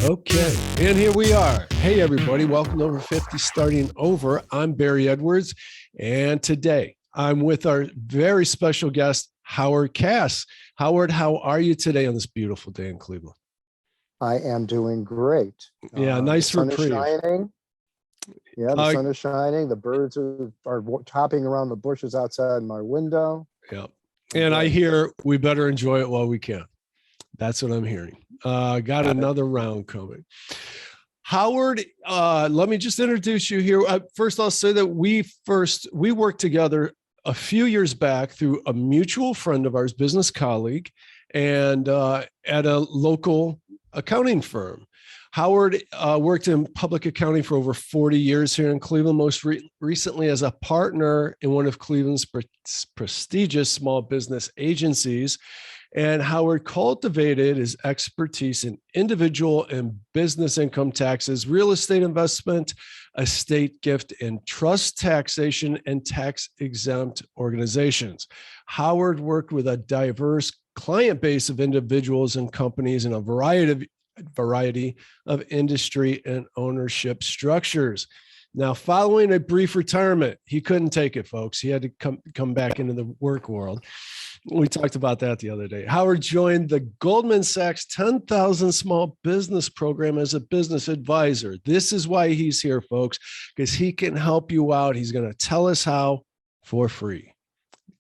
Okay, and here we are. Hey, everybody, welcome to Over 50 Starting Over. I'm Barry Edwards, and today I'm with our very special guest, Howard Kass. Howard, how are you today on this beautiful day in Cleveland? I am doing great. Yeah, nice the sun reprieve. is shining. Yeah, the sun is shining. The birds are hopping around the bushes outside my window. Yeah, and I hear we better enjoy it while we can. That's what I'm hearing. Got another round coming. Howard, let me just introduce you here. First, I'll say that we worked together a few years back through a mutual friend of ours, business colleague, and at a local accounting firm. Howard worked in public accounting for over 40 years here in Cleveland, most recently as a partner in one of Cleveland's prestigious small business agencies. And Howard cultivated his expertise in individual and business income taxes, real estate investment, estate gift and trust taxation, and tax-exempt organizations. Howard worked with a diverse client base of individuals and companies in a variety of industry and ownership structures. Now, following a brief retirement, he couldn't take it, folks. He had to come back into the work world. We talked about that the other day. Howard joined the Goldman Sachs 10,000 Small Business Program as a business advisor. This is why he's here, folks, because he can help you out. He's going to tell us how for free.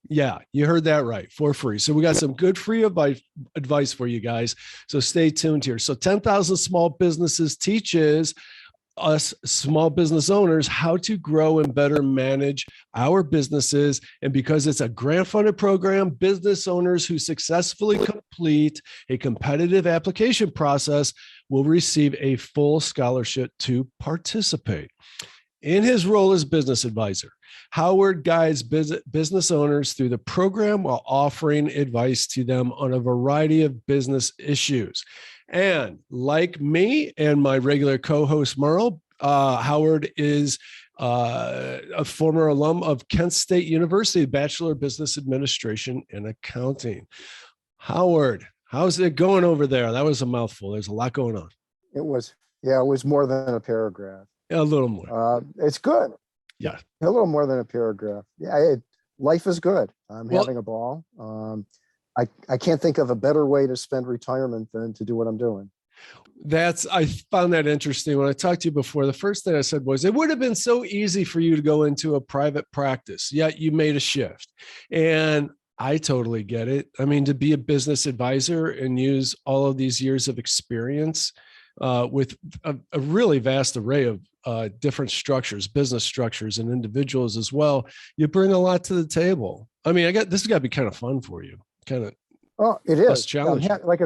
Yeah, you heard that right, for free. So we got some good free advice for you guys. So stay tuned here. So 10,000 Small Businesses teaches us small business owners how to grow and better manage our businesses. And because it's a grant funded program, business owners who successfully complete a competitive application process will receive a full scholarship to participate. In his role as business advisor, Howard guides business owners through the program while offering advice to them on a variety of business issues. And like me and my regular co-host, Merle, Howard is a former alum of Kent State University, Bachelor of Business Administration and Accounting. Howard, how's it going over there? That was a mouthful. There's a lot going on. It was more than a paragraph. A little more. It's good. Yeah. A little more than a paragraph. Yeah, life is good. I'm having a ball. I can't think of a better way to spend retirement than to do what I'm doing. I found that interesting. When I talked to you before, the first thing I said was, it would have been so easy for you to go into a private practice, yet you made a shift. And I totally get it. I mean, to be a business advisor and use all of these years of experience with a really vast array of different structures, business structures, and individuals as well, you bring a lot to the table. I mean, this has got to be kind of fun for you. Kind of. Oh, it is challenging. like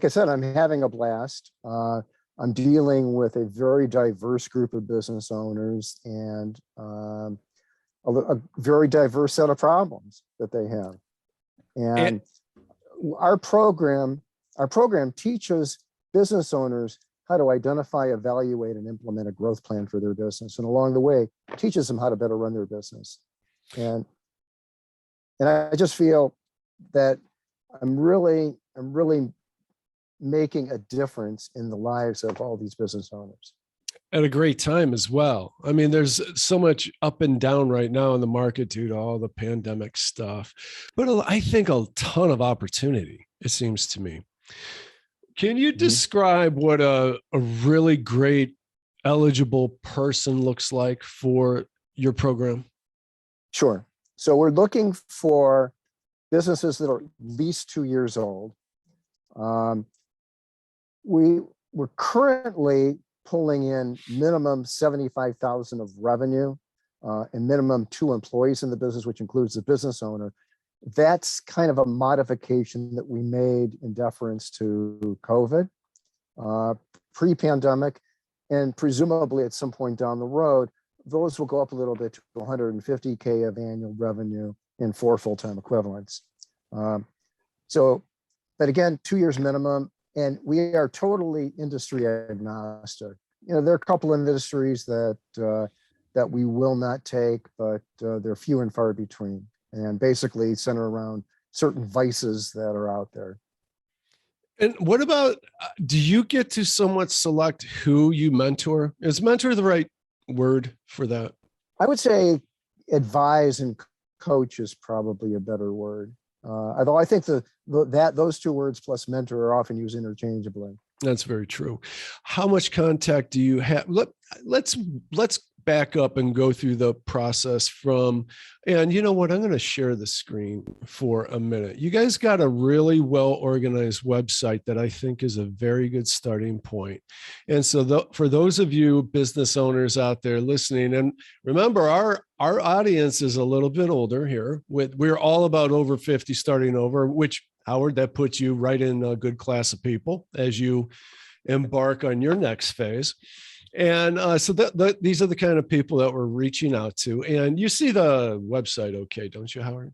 I said, I'm having a blast. I'm dealing with a very diverse group of business owners and a very diverse set of problems that they have. And our program teaches business owners how to identify, evaluate, and implement a growth plan for their business. And along the way, teaches them how to better run their business. And I just feel that I'm really making a difference in the lives of all these business owners. At a great time as well. I mean, there's so much up and down right now in the market due to all the pandemic stuff, but I think a ton of opportunity, it seems to me. Can you describe what a really great eligible person looks like for your program? Sure. So we're looking for businesses that are at least 2 years old. We're currently pulling in minimum 75,000 of revenue and minimum 2 employees in the business, which includes the business owner. That's kind of a modification that we made in deference to COVID, pre-pandemic, and presumably at some point down the road, those will go up a little bit to 150K of annual revenue and 4 full-time equivalents. But again, 2 years minimum, and we are totally industry agnostic. You know, there are a couple of industries that we will not take, but they're few and far between, and basically center around certain vices that are out there. And what about, do you get to somewhat select who you mentor? Is mentor the right word for that? I would say advise and coach is probably a better word. Although I think that those two words plus mentor are often used interchangeably. That's very true. How much contact do you have? Let's back up and go through the process from, and you know what, I'm going to share the screen for a minute. You guys got a really well organized website that I think is a very good starting point. And so for those of you business owners out there listening, and remember our audience is a little bit older here. We're all about over 50 starting over, which, Howard, that puts you right in a good class of people as you embark on your next phase. And so these are the kind of people that we're reaching out to. And you see the website, okay, don't you, Howard?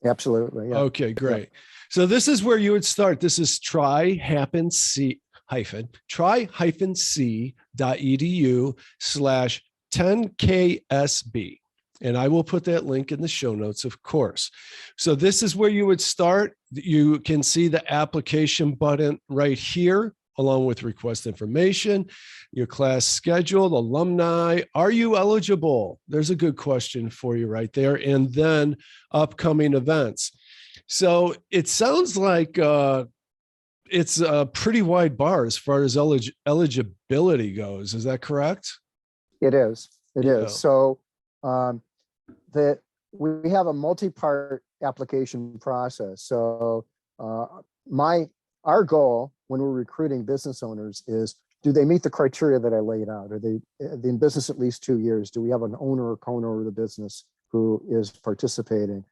Absolutely. Yeah. Okay, great. Yeah. So this is where you would start. This is try-c.edu/10KSB. And I will put that link in the show notes, of course. So this is where you would start. You can see the application button right here, along with request information, your class schedule, alumni. Are you eligible? There's a good question for you right there. And then upcoming events. So it sounds like it's a pretty wide bar as far as eligibility goes. Is that correct? It is. It is. So that we have a multi-part application process. So our goal when we're recruiting business owners is, do they meet the criteria that I laid out? Are they in business at least 2 years? Do we have an owner or co-owner of the business who is participating?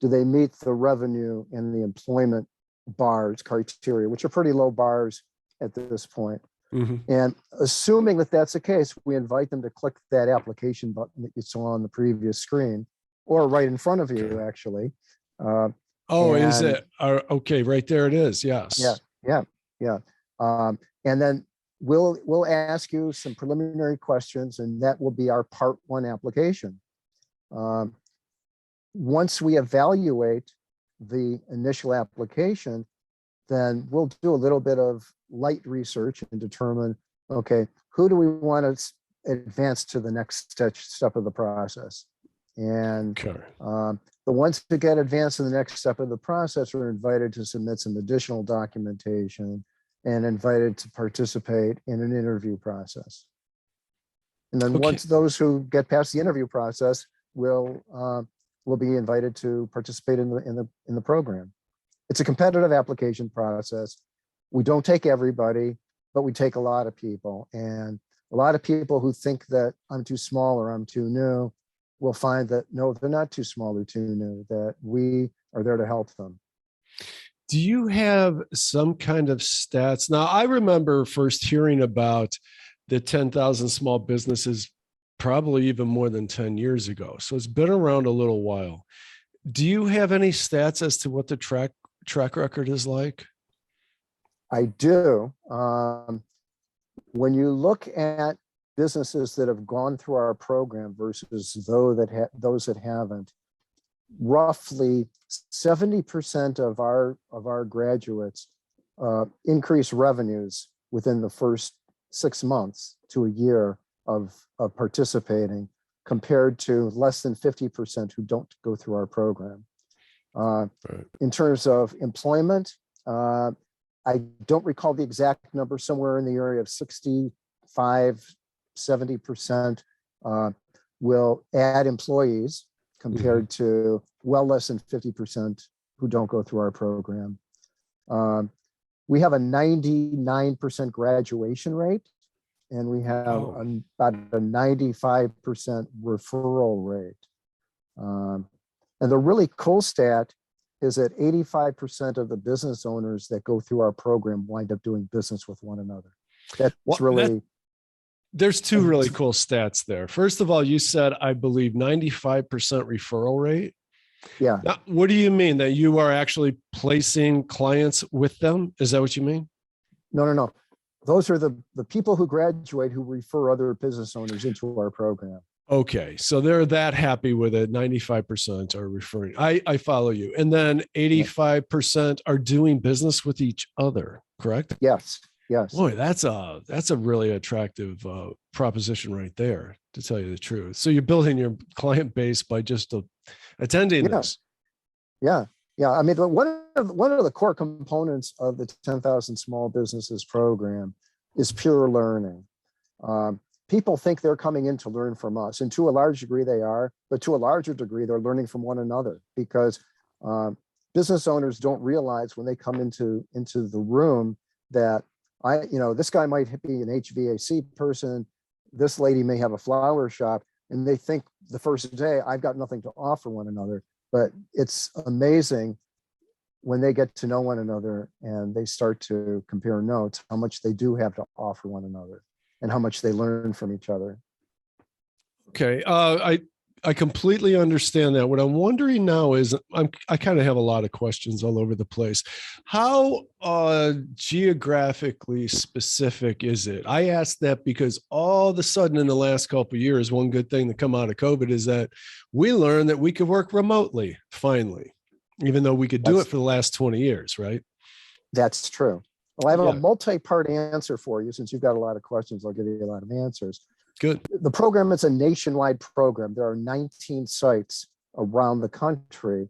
Do they meet the revenue and the employment bars criteria, which are pretty low bars at this point? Mm-hmm. And assuming that that's the case, we invite them to click that application button that you saw on the previous screen, or right in front of you, actually. Is it? Okay, right there it is. Yes. Yeah. And then we'll ask you some preliminary questions, and that will be our part 1 application. Once we evaluate the initial application, then we'll do a little bit of light research and determine, okay, who do we want to advance to the next step of the process? And the ones who get advanced to the next step of the process are invited to submit some additional documentation and invited to participate in an interview process. And then once those who get past the interview process will be invited to participate in the program. It's a competitive application process. We don't take everybody, but we take a lot of people. And a lot of people who think that I'm too small or I'm too new will find that, no, they're not too small or too new, that we are there to help them. Do you have some kind of stats? Now, I remember first hearing about the 10,000 small businesses probably even more than 10 years ago. So it's been around a little while. Do you have any stats as to what the track record is like? I do. When you look at businesses that have gone through our program versus those that haven't, roughly 70% of our graduates increase revenues within the first 6 months to a year of participating, compared to less than 50% who don't go through our program. Right. In terms of employment, I don't recall the exact number, somewhere in the area of 65-70% will add employees, compared to well less than 50% who don't go through our program. We have a 99% graduation rate, and we have about a 95% referral rate. And the really cool stat is that 85% of the business owners that go through our program wind up doing business with one another. There's two really cool stats there. First of all, you said, I believe, 95% referral rate. Yeah. Now, what do you mean? That you are actually placing clients with them? Is that what you mean? No. Those are the people who graduate who refer other business owners into our program. Okay, so they're that happy with it. 95% are referring. I follow you. And then 85% are doing business with each other, correct? Yes, yes. Boy, that's a really attractive proposition right there, to tell you the truth. So you're building your client base by just attending Yeah, this. yeah, yeah. I mean, one of the core components of the 10,000 Small Businesses program is pure learning. People think they're coming in to learn from us, and to a large degree they are, but to a larger degree they're learning from one another, because business owners don't realize when they come into the room that this guy might be an HVAC person, this lady may have a flower shop, and they think the first day I've got nothing to offer one another. But it's amazing when they get to know one another and they start to compare notes, how much they do have to offer one another and how much they learn from each other. Okay, I completely understand that. What I'm wondering now is I kind of have a lot of questions all over the place. How geographically specific is it? I asked that because all of a sudden in the last couple of years, one good thing to come out of COVID is that we learned that we could work remotely finally, even though we could do it for the last 20 years, right? That's true. Well, I have a multi-part answer for you. Since you've got a lot of questions, I'll give you a lot of answers. Good. The program is a nationwide program. There are 19 sites around the country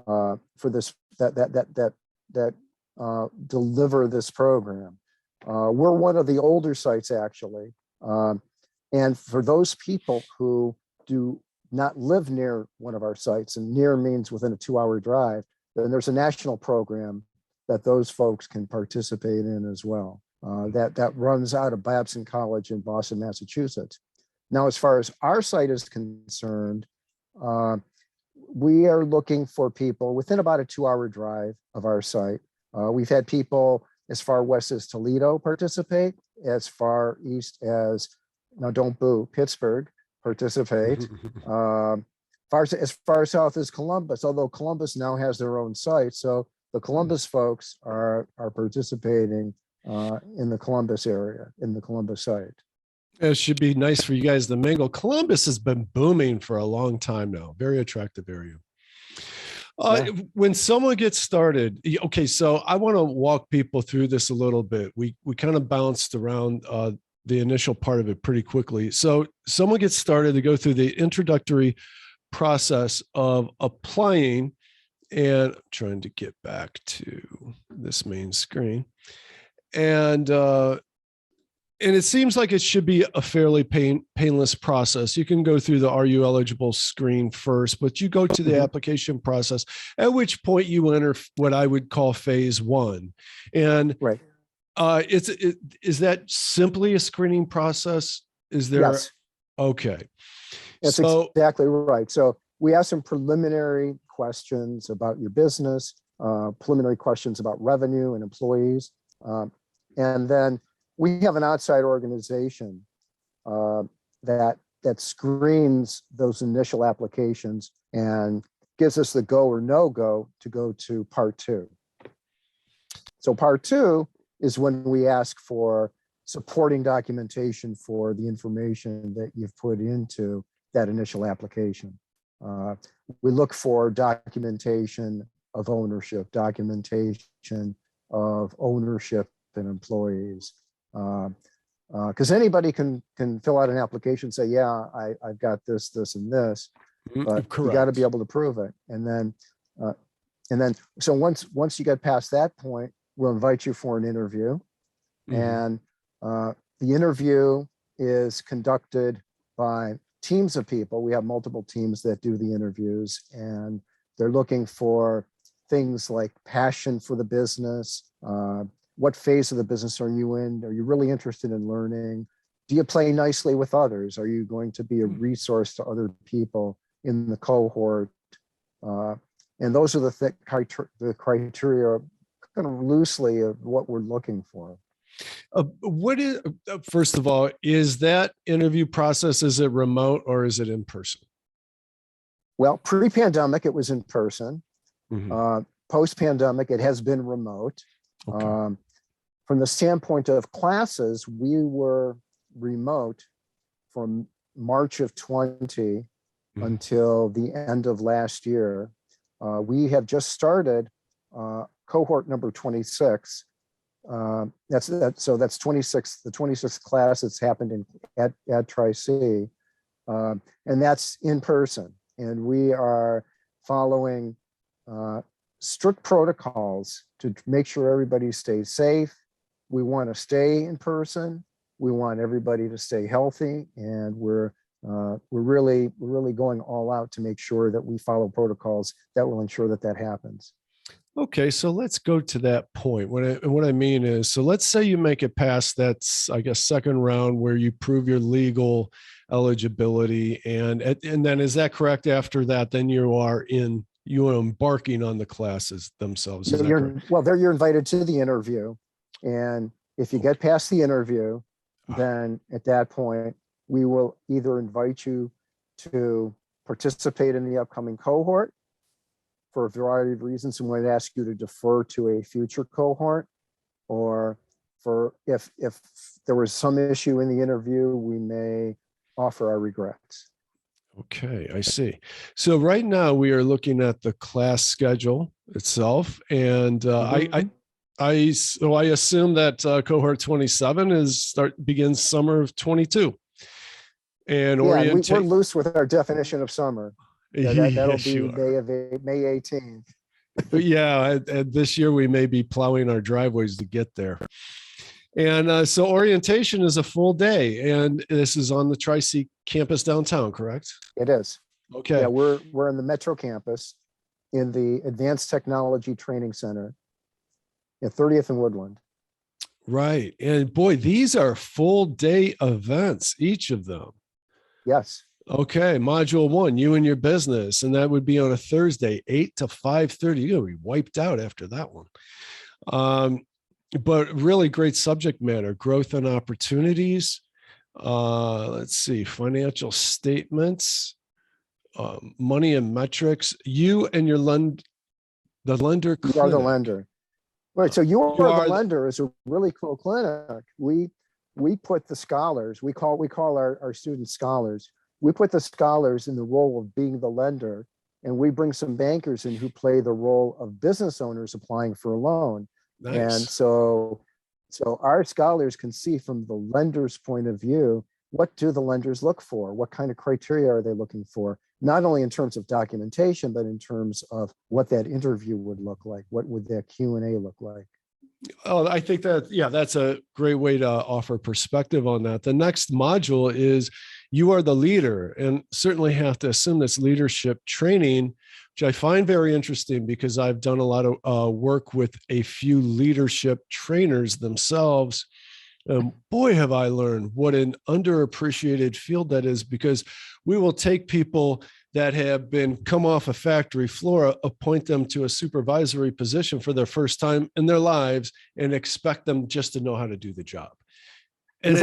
for this that deliver this program. We're one of the older sites, actually, and for those people who do not live near one of our sites, and near means within a 2-hour drive, then there's a national program that those folks can participate in as well. That runs out of Babson College in Boston, Massachusetts. Now, as far as our site is concerned, we are looking for people within about a 2-hour drive of our site. We've had people as far west as Toledo participate, as far east as, now don't boo, Pittsburgh participate. As far south as Columbus, although Columbus now has their own site. So the Columbus folks are participating in the Columbus area, in the Columbus site. It should be nice for you guys to mingle. Columbus has been booming for a long time now. Very attractive area. When someone gets started, okay, so I want to walk people through this a little bit. We kind of bounced around the initial part of it pretty quickly. So someone gets started, they go through the introductory process of applying, and I'm trying to get back to this main screen. And it seems like it should be a fairly painless process. You can go through the "Are you eligible?" screen first, but you go to the application process, at which point you enter what I would call phase one. And right. Is that simply a screening process? Is there? Yes. Okay. That's exactly right. So we ask some preliminary questions about your business, preliminary questions about revenue and employees. And then we have an outside organization that screens those initial applications and gives us the go or no go to go to part two. So part two is when we ask for supporting documentation for the information that you've put into that initial application. We look for documentation of ownership, documentation of ownership and employees. Because anybody can fill out an application and say, yeah, I've got this, this, and this, but you got to be able to prove it. And then, so once you get past that point, we'll invite you for an interview. And the interview is conducted by teams of people. We have multiple teams that do the interviews, and they're looking for things like passion for the business. What phase of the business are you in? Are you really interested in learning? Do you play nicely with others? Are you going to be a resource to other people in the cohort? And those are the criteria, kind of loosely, of what we're looking for. What is, first of all, is that interview process, is it remote or is it in person? Well, pre-pandemic, it was in person. Post-pandemic, it has been remote. Okay. From the standpoint of classes, we were remote from March of 20 until the end of last year. We have just started cohort number 26. That's 26, the 26th class that's happened at Tri-C. And that's in person. And we are following strict protocols to make sure everybody stays safe. We want to stay in person. We want everybody to stay healthy, and we're really going all out to make sure that we follow protocols that will ensure that happens. Okay, so let's go to that point. What I mean is, so let's say you make it past that's, I guess, second round where you prove your legal eligibility, and then is that correct? After that, then you are embarking on the classes themselves. You're invited to the interview, and if you get past the interview, then at that point, we will either invite you to participate in the upcoming cohort for a variety of reasons, and might ask you to defer to a future cohort, or if there was some issue in the interview, we may offer our regrets. Okay, I see. So right now we are looking at the class schedule itself, and I assume that cohort 27 begins summer of 22, and we're loose with our definition of summer. That'll be May 18th. Yeah, and this year we may be plowing our driveways to get there. And so orientation is a full day, and this is on the Tri-C campus downtown, correct? It is. Okay. Yeah, we're in the Metro campus in the Advanced Technology Training Center at 30th and Woodland. Right. And boy, these are full day events, each of them. Yes. Okay. Module 1, you and your business. And that would be on a Thursday, 8 to 5:30. You're going to be wiped out after that one. But really great subject matter, growth and opportunities. Let's see, financial statements, money and metrics. You and your the lender. You are the lender. Right. So you are the lender is a really cool clinic. We put the scholars, we call our students scholars. We put the scholars in the role of being the lender, and we bring some bankers in who play the role of business owners applying for a loan. Nice. And so our scholars can see from the lender's point of view, what do the lenders look for? What kind of criteria are they looking for? Not only in terms of documentation, but in terms of what that interview would look like. What would that Q&A look like? Oh, I think that's a great way to offer perspective on that. The next module is you are the leader, and certainly have to assume this leadership training, which I find very interesting because I've done a lot of work with a few leadership trainers themselves. Boy, have I learned what an underappreciated field that is, because we will take people that have come off a factory floor, appoint them to a supervisory position for their first time in their lives, and expect them just to know how to do the job. And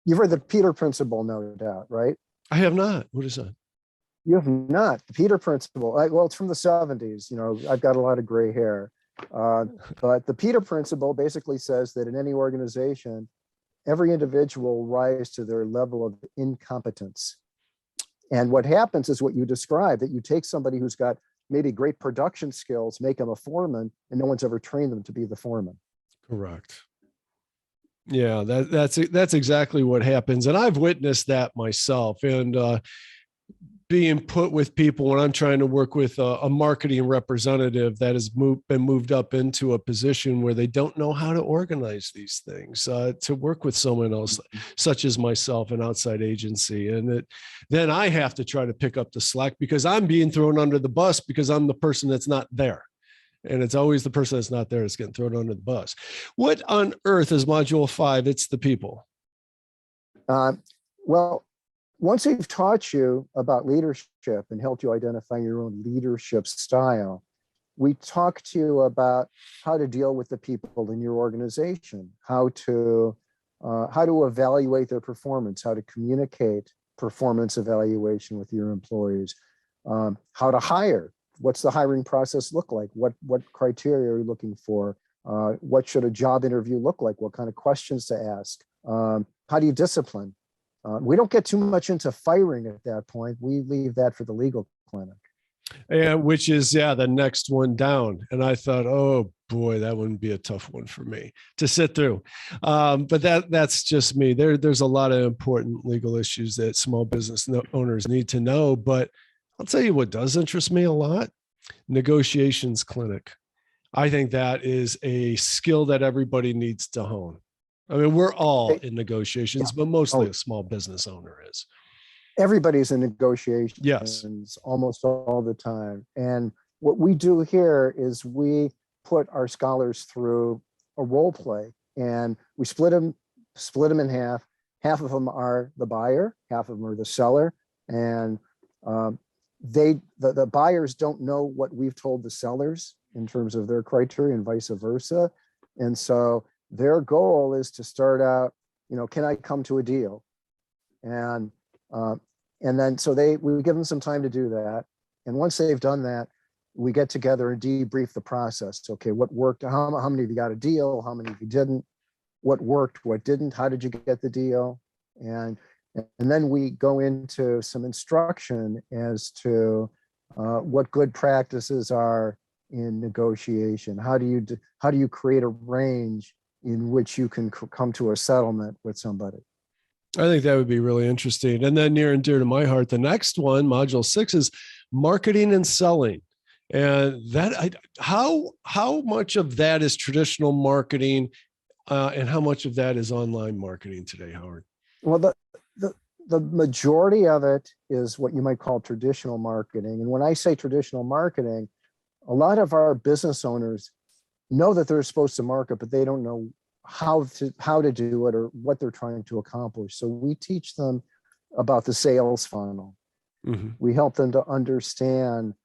you've heard the Peter Principle, no doubt, right? I have not. What is that? You have not. The Peter Principle. Well, it's from the 70s. You know, I've got a lot of gray hair. But the Peter Principle basically says that in any organization, every individual rise to their level of incompetence. And what happens is what you described, that you take somebody who's got maybe great production skills, make them a foreman, and no one's ever trained them to be the foreman. Correct. Yeah, that's exactly what happens. And I've witnessed that myself. And being put with people when I'm trying to work with a marketing representative that has been moved up into a position where they don't know how to organize these things, to work with someone else, such as myself, an outside agency. And then I have to try to pick up the slack because I'm being thrown under the bus because I'm the person that's not there. And it's always the person that's not there that's getting thrown under the bus. What on earth is Module 5? It's the people. Well, once we've taught you about leadership and helped you identify your own leadership style, we talk to you about how to deal with the people in your organization, how to evaluate their performance, how to communicate performance evaluation with your employees, how to hire. What's the hiring process look like? What criteria are you looking for? What should a job interview look like? What kind of questions to ask? How do you discipline? We don't get too much into firing at that point. We leave that for the legal clinic. And which is, the next one down. And I thought, oh boy, that wouldn't be a tough one for me to sit through. But that's just me. There's a lot of important legal issues that small business owners need to know. But I'll tell you what does interest me a lot: negotiations clinic. I think that is a skill that everybody needs to hone. I mean, we're all in negotiations, but mostly a small business owner is. Everybody's in negotiations, yes, almost all the time. And what we do here is we put our scholars through a role play, and we split them in half. Half of them are the buyer, half of them are the seller, and the buyers don't know what we've told the sellers in terms of their criteria, and vice versa. And so their goal is to start out, can I come to a deal? And then we give them some time to do that. And once they've done that, we get together and debrief the process. Okay, what worked? How many of you got a deal? How many of you didn't? What worked? What didn't? How did you get the deal? And then we go into some instruction as to what good practices are in negotiation. How do you create a range in which you can come to a settlement with somebody? I think that would be really interesting. And then near and dear to my heart, the next one, module 6, is marketing and selling. And how much of that is traditional marketing, and how much of that is online marketing today, Howard? Well, the majority of it is what you might call traditional marketing. And when I say traditional marketing, a lot of our business owners know that they're supposed to market, but they don't know how to do it or what they're trying to accomplish. So we teach them about the sales funnel. Mm-hmm. We help them to understand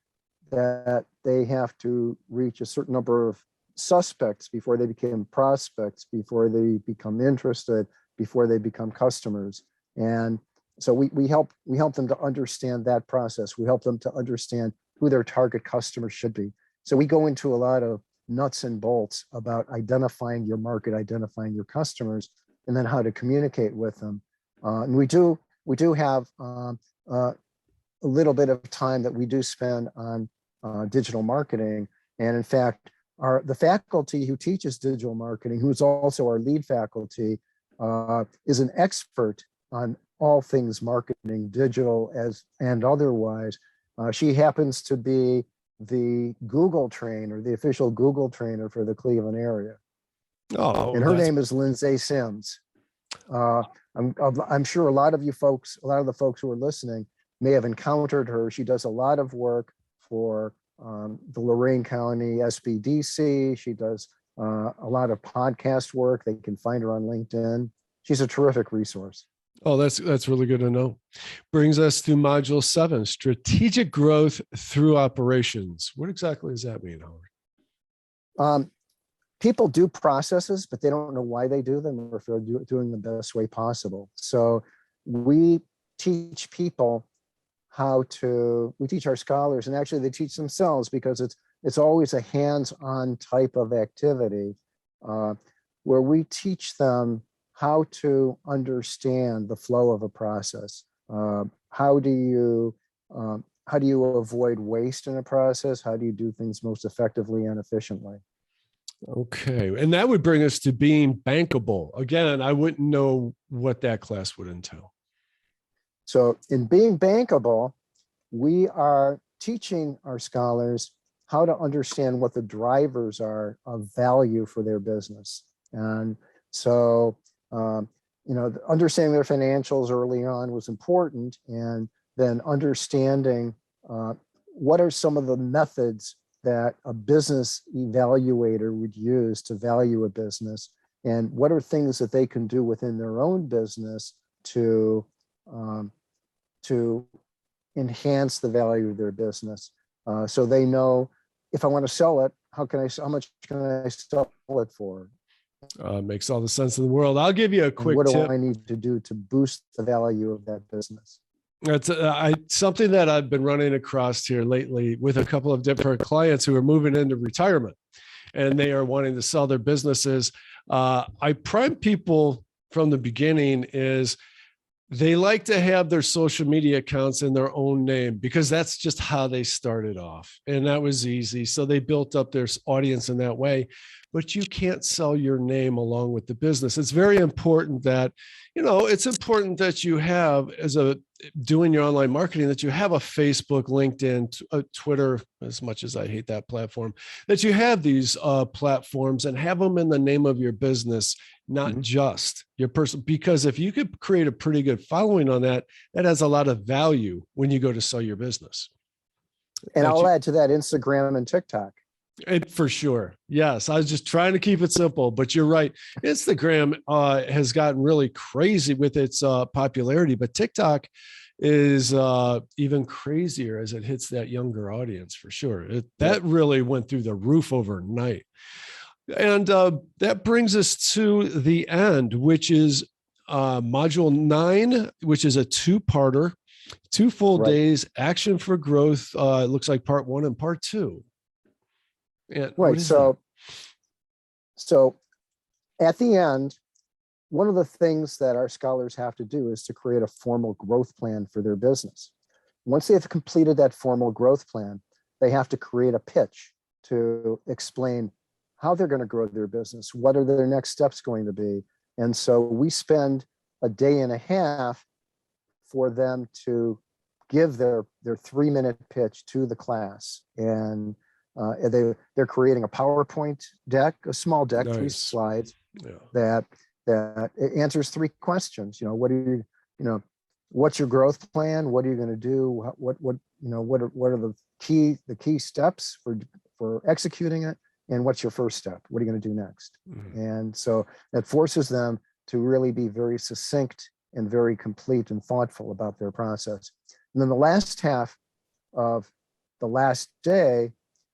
that they have to reach a certain number of suspects before they become prospects, before they become interested, before they become customers. And so we help them to understand that process. We help them to understand who their target customers should be. So we go into a lot of nuts and bolts about identifying your market, identifying your customers, and then how to communicate with them. And we do have a little bit of time that we do spend on digital marketing. And in fact, the faculty who teaches digital marketing, who is also our lead faculty, is an expert on all things marketing, digital and otherwise. She happens to be the Google trainer, the official Google trainer for the Cleveland area. Oh, and her name is Lindsay Sims. I'm sure a lot of the folks who are listening may have encountered her. She does a lot of work for the Lorain County SBDC. She does a lot of podcast work. They can find her on LinkedIn. She's a terrific resource. Oh, that's really good to know. Brings us to module 7, strategic growth through operations. What exactly does that mean, Howard? People do processes, but they don't know why they do them or if they're doing the best way possible. So we teach people we teach our scholars, and actually they teach themselves, because it's always a hands-on type of activity where we teach them how to understand the flow of a process. How do you avoid waste in a process? How do you do things most effectively and efficiently? Okay, and that would bring us to being bankable. Again, I wouldn't know what that class would entail. So in being bankable, we are teaching our scholars how to understand what the drivers are of value for their business. And so understanding their financials early on was important, and then understanding what are some of the methods that a business evaluator would use to value a business, and what are things that they can do within their own business to enhance the value of their business. So they know, if I want to sell it, how much can I sell it for? Makes all the sense in the world. I'll give you a quick tip. What do I need to do to boost the value of that business? That's something that I've been running across here lately with a couple of different clients who are moving into retirement, and they are wanting to sell their businesses. I prime people from the beginning is they like to have their social media accounts in their own name because that's just how they started off. And that was easy. So they built up their audience in that way, but you can't sell your name along with the business. It's very important that, it's important that you have, doing your online marketing, that you have a Facebook, LinkedIn, Twitter, as much as I hate that platform, that you have these platforms and have them in the name of your business, not just your person. Because if you could create a pretty good following on that, that has a lot of value when you go to sell your business. And I'll add to that Instagram and TikTok. For sure. Yes. I was just trying to keep it simple, but you're right. Instagram has gotten really crazy with its popularity, but TikTok is even crazier as it hits that younger audience for sure. That really went through the roof overnight. And that brings us to the end, which is module 9, which is a 2-parter, 2 full days, action for growth. It looks like part 1 and part 2. And right. So at the end, one of the things that our scholars have to do is to create a formal growth plan for their business. Once they've completed that formal growth plan, they have to create a pitch to explain how they're going to grow their business. What are their next steps going to be? And so we spend a day and a half for them to give their 3-minute pitch to the class. And they're creating a PowerPoint deck, a small deck, nice. 3 slides that answers 3 questions. What's your growth plan? What are you going to do? What are the key steps for executing it? And what's your first step? What are you going to do next? And so that forces them to really be very succinct and very complete and thoughtful about their process. And then the last half of the last day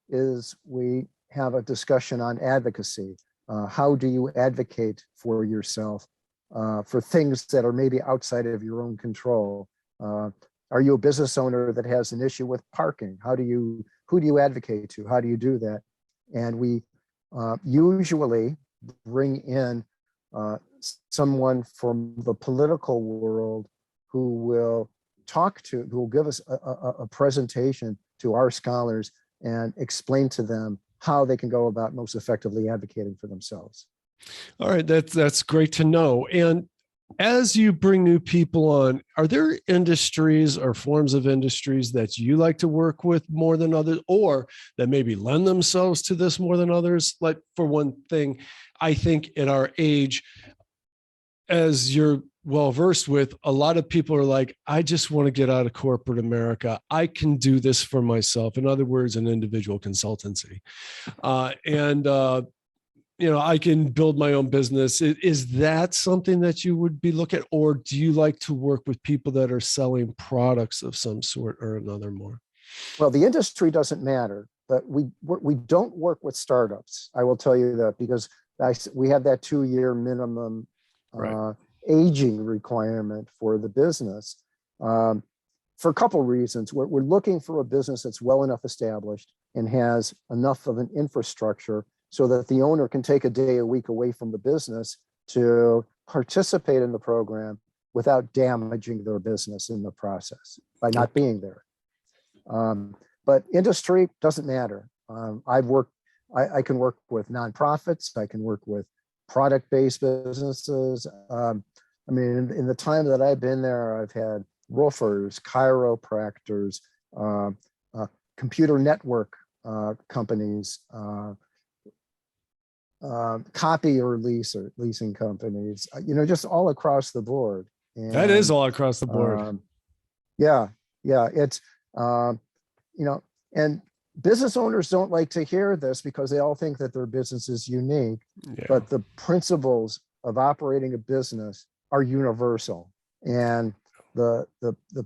is we have a discussion on advocacy. How do you advocate for yourself for things that are maybe outside of your own control? Are you a business owner that has an issue with parking? Who do you advocate to? How do you do that? And we usually bring in someone from the political world who will give us a presentation to our scholars and explain to them how they can go about most effectively advocating for themselves. All right, that's great to know. And as you bring new people on, are there industries or forms of industries that you like to work with more than others, or that maybe lend themselves to this more than others? Like, for one thing, I think at our age, as you're well versed with, a lot of people are like, I just want to get out of corporate America. I can do this for myself. In other words, an individual consultancy. I can build my own business. Is that something that you would be looking at, or do you like to work with people that are selling products of some sort or another more? Well, the industry doesn't matter, but we don't work with startups. I will tell you that, because we have that 2-year minimum aging requirement for the business for a couple of reasons. We're looking for a business that's well enough established and has enough of an infrastructure so that the owner can take a day a week away from the business to participate in the program without damaging their business in the process by not being there. But industry doesn't matter. I can work with nonprofits. I can work with product-based businesses. In the time that I've been there, I've had roofers, chiropractors, computer network companies, copier leasing companies, just all across the board. And, that is all across the board. It's, and business owners don't like to hear this because they all think that their business is unique, but the principles of operating a business are universal. And the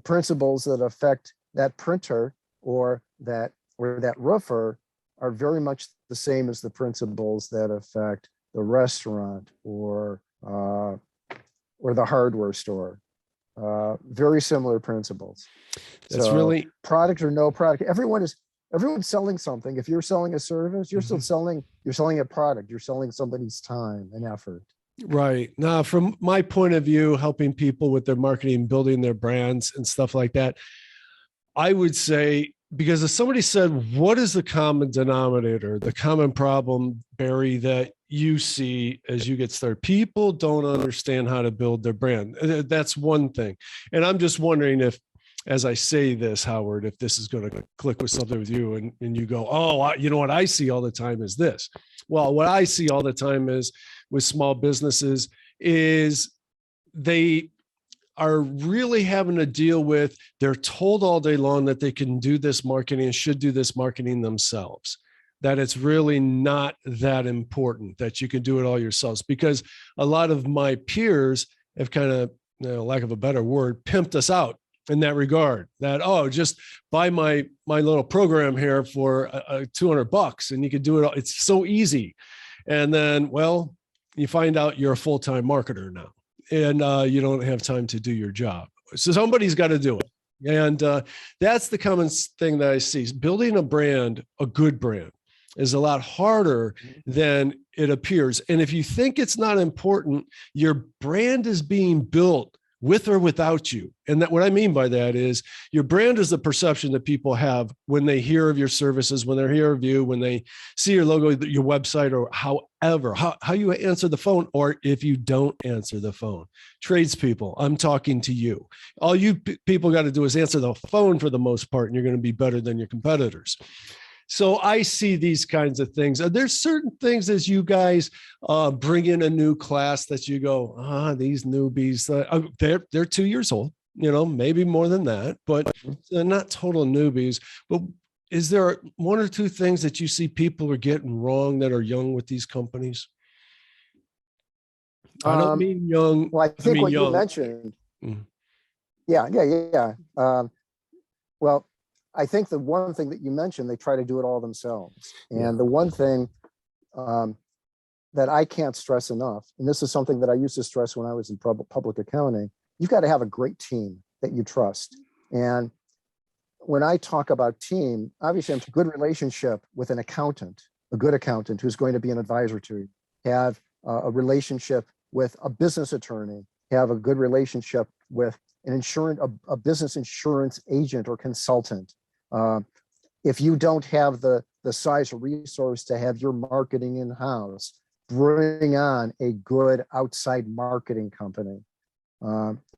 principles that affect that printer or that roofer are very much the same as the principles that affect the restaurant or the hardware store. Very similar principles. That's really product or no product. Everyone's selling something. If you're selling a service, you're still selling a product. You're selling somebody's time and effort. Right. Now, from my point of view, helping people with their marketing, building their brands and stuff like that, I would say, because if somebody said, what is the common denominator, the common problem, Barry, that you see as you get started? People don't understand how to build their brand. That's one thing. And I'm just wondering if, as I say this, Howard, if this is going to click with something with you and you go, oh, you know what I see all the time is this. Well, what I see all the time is with small businesses is they are really having to deal with, they're told all day long that they can do this marketing and should do this marketing themselves, that it's really not that important, that you can do it all yourselves. Because a lot of my peers have kind of, lack of a better word, pimped us out in that regard, that, oh, just buy my little program here for $200 and you can do it all. It's so easy. And then, well, you find out you're a full-time marketer now, and you don't have time to do your job. So somebody's got to do it. And that's the common thing that I see. Building a brand, a good brand, is a lot harder than it appears. And if you think it's not important, your brand is being built with or without you. And that, what I mean by that is, your brand is the perception that people have when they hear of your services, when they hear of you, when they see your logo, your website, or however, how you answer the phone, or if you don't answer the phone. Tradespeople, I'm talking to you. All you people got to do is answer the phone for the most part, and you're going to be better than your competitors. So I see these kinds of things. There's certain things as you guys bring in a new class that you go, these newbies, they're 2 years old, maybe more than that, but they're not total newbies. But is there one or two things that you see people are getting wrong that are young with these companies? I don't mean young. Well, I think what young. you mentioned. Yeah. Well, I think the one thing that you mentioned, they try to do it all themselves. And the one thing that I can't stress enough, and this is something that I used to stress when I was in public accounting, you've got to have a great team that you trust. And when I talk about team, obviously I'm a good relationship with an accountant, a good accountant who's going to be an advisor to you, have a relationship with a business attorney, have a good relationship with an a business insurance agent or consultant. If you don't have the size or resource to have your marketing in-house, bring on a good outside marketing company.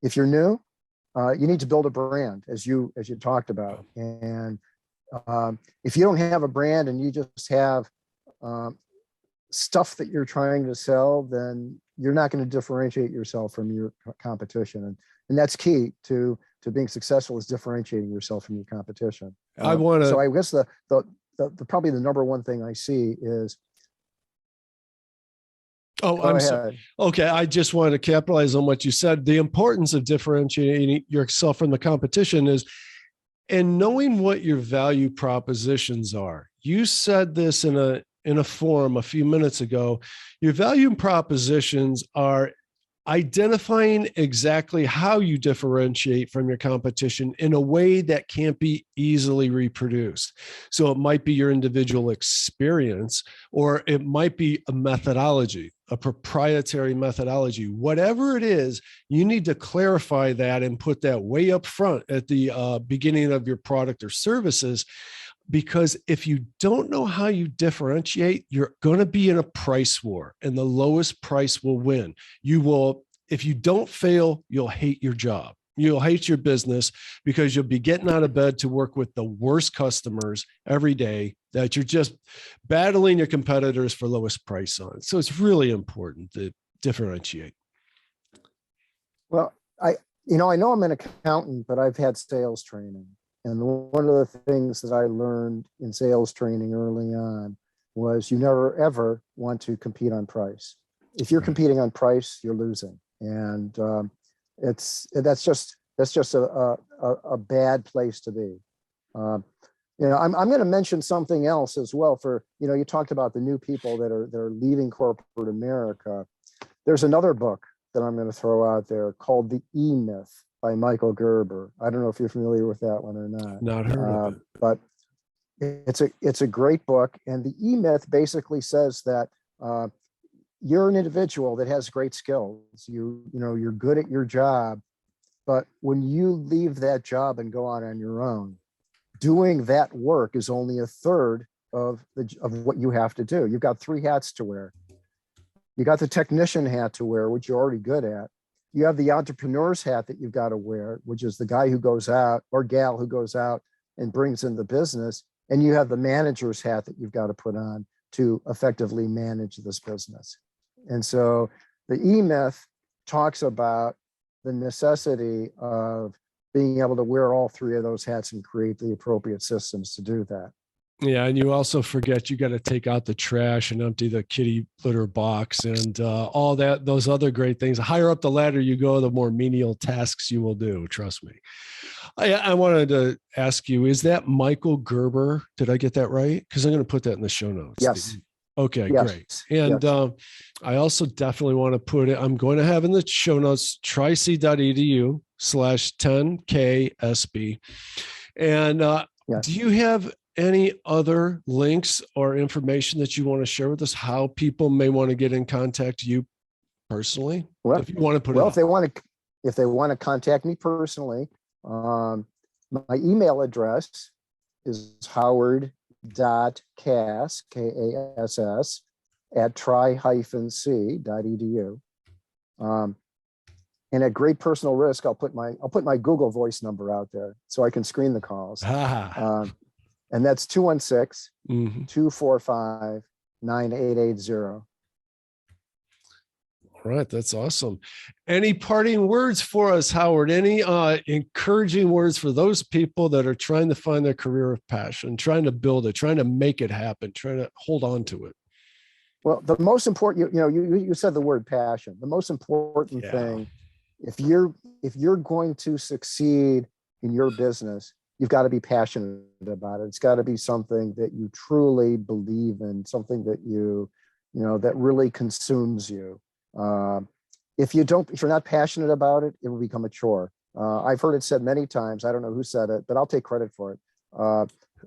If you're new, you need to build a brand, as you talked about. And if you don't have a brand and you just have stuff that you're trying to sell, then you're not going to differentiate yourself from your competition. And that's key to being successful, is differentiating yourself from your competition. So I guess the probably the number one thing I see is. Oh, I'm sorry. Okay, I just wanted to capitalize on what you said. The importance of differentiating yourself from the competition is, and knowing what your value propositions are. You said this in a forum a few minutes ago. Your value propositions are identifying exactly how you differentiate from your competition in a way that can't be easily reproduced. So it might be your individual experience, or it might be a methodology, a proprietary methodology. Whatever it is, you need to clarify that and put that way up front at the beginning of your product or services. Because if you don't know how you differentiate, you're going to be in a price war, and the lowest price will win. You will, if you don't fail, you'll hate your job. You'll hate your business, because you'll be getting out of bed to work with the worst customers every day, that you're just battling your competitors for lowest price on. So it's really important to differentiate. Well, I know I'm an accountant, but I've had sales training. And one of the things that I learned in sales training early on was you never, ever want to compete on price. If you're competing on price, you're losing. And that's just a bad place to be. I'm going to mention something else as well. For, you talked about the new people that are leaving corporate America. There's another book that I'm going to throw out there called The E-Myth by Michael Gerber. I don't know if you're familiar with that one or not. Not heard of it. But it's a great book. And the E-Myth basically says that you're an individual that has great skills. You're good at your job, but when you leave that job and go out on your own, doing that work is only a third of what you have to do. You've got 3 hats to wear. You got the technician hat to wear, which you're already good at. You have the entrepreneur's hat that you've got to wear, which is the guy who goes out or gal who goes out and brings in the business. And you have the manager's hat that you've got to put on to effectively manage this business. And so the E-Myth talks about the necessity of being able to wear all 3 of those hats and create the appropriate systems to do that. Yeah, and you also forget you got to take out the trash and empty the kitty litter box and all that, those other great things. The higher up the ladder you go, the more menial tasks you will do. Trust me. I wanted to ask you, is that Michael Gerber? Did I get that right? Because I'm going to put that in the show notes. Yes. Okay, yes. Great. And yes. I also definitely want to put it, I'm going to have in the show notes, tric.edu/10KSB. And yes. Do you have any other links or information that you want to share with us, how people may want to get in contact with you personally? Well, if you want to put well, it if they want to contact me personally, my email address is howard.kass, Kass, at tri-c.edu. And at great personal risk, I'll put my Google Voice number out there so I can screen the calls. And that's 216-245-9880. All right, that's awesome. Any parting words for us, Howard? Any encouraging words for those people that are trying to find their career of passion, trying to build it, trying to make it happen, trying to hold on to it? Well, the most important, you said the word passion. The most important thing, if you're going to succeed in your business, you've got to be passionate about it. It's got to be something that you truly believe in, something that that really consumes you. If you're not passionate about it, it will become a chore. I've heard it said many times, I don't know who said it, but I'll take credit for it,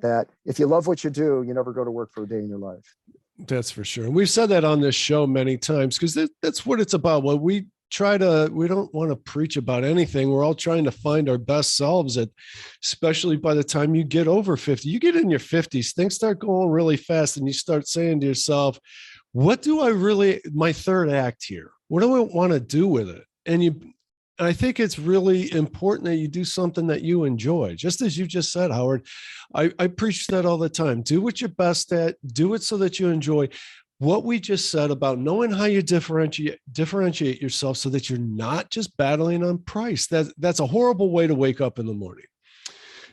that if you love what you do, you never go to work for a day in your life. That's for sure. And we've said that on this show many times, because that's what it's about. What we don't want to preach about anything. We're all trying to find our best selves, especially by the time you get over 50, you get in your 50s, things start going really fast and you start saying to yourself, what do I really, my third act here? What do I want to do with it? And I think it's really important that you do something that you enjoy. Just as you just said, Howard, I preach that all the time. Do what you're best at, do it so that you enjoy. What we just said about knowing how you differentiate yourself so that you're not just battling on price. That's a horrible way to wake up in the morning.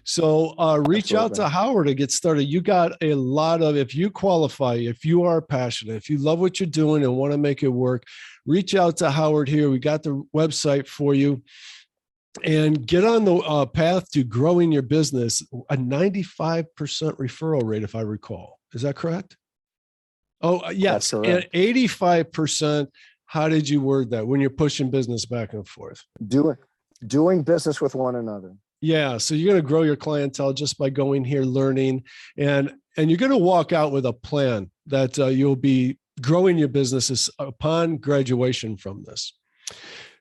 So reach out to Howard to get started. You got a lot of, if you qualify, if you are passionate, if you love what you're doing and want to make it work, reach out to Howard here. We got the website for you. And get on the path to growing your business, a 95% referral rate, if I recall. Is that correct? Oh, yes. And 85%, how did you word that when you're pushing business back and forth? Doing business with one another. Yeah. So you're going to grow your clientele just by going here, learning, and you're going to walk out with a plan that you'll be growing your businesses upon graduation from this.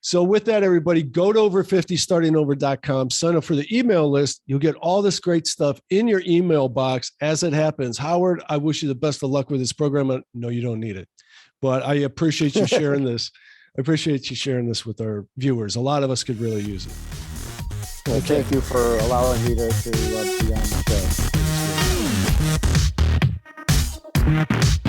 So with that, everybody, go to over50startingover.com, sign up for the email list. You'll get all this great stuff in your email box as it happens. Howard, I wish you the best of luck with this program. No, you don't need it, but I appreciate you sharing this. I appreciate you sharing this with our viewers. A lot of us could really use it. Well, thank you for allowing me to be on the show.